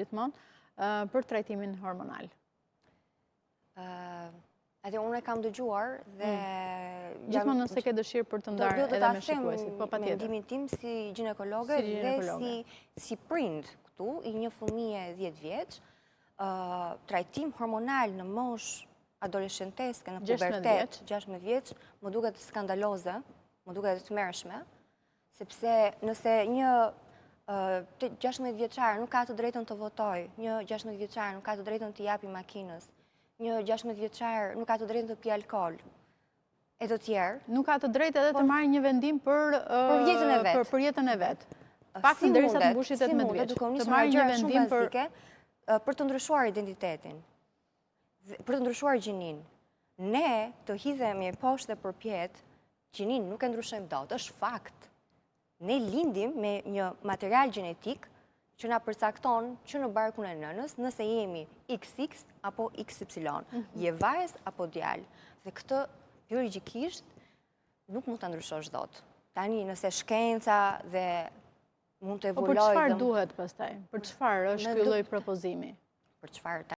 gjithmonë për trajtimin hormonal. Edhe unë e kam dëgjuar dhe... Gjithmonë nëse ke dëshirë për të ndarë edhe me shikuesit, po patjetër. Mendimin tim si ginekologe dhe si prind këtu, i një fëmije 10 vjeç, trajtim hormonal në mosh adolescenteske, në pubertet, 16 vjeç, më duket skandaloze, më duket të mërshme, sepse nëse një 16 vjeçar nuk ka të drejtën të votoj, një 16 vjeçar nuk ka të drejtën të japi makinës, një 16 vjeçar nuk ka të drejtën të pi alkohol, e të tjerë. Nuk ka të drejtë edhe të marrë një vendim për jetën e vetë. Pak të ndërisa të mbushit 18 vjeç. Të marrë një vendim për të ndryshuar identitetin, për të ndryshuar gjinin. Ne të hidhemi poshtë dhe përpjet, gjinin nuk e ndryshojmë dot, është fakt. Ne lindim me një material genetik që na përcakton që në barkun e nënës, nëse jemi XX apo XY, je vajzë apo djalë. Dhe këtë biologjikisht nuk mund të ndryshosh dot. Tani nëse shkenca dhe mund të evolojë... Po për çfarë duhet pastaj? Për çfarë është ky lloj propozimi? Për çfarë?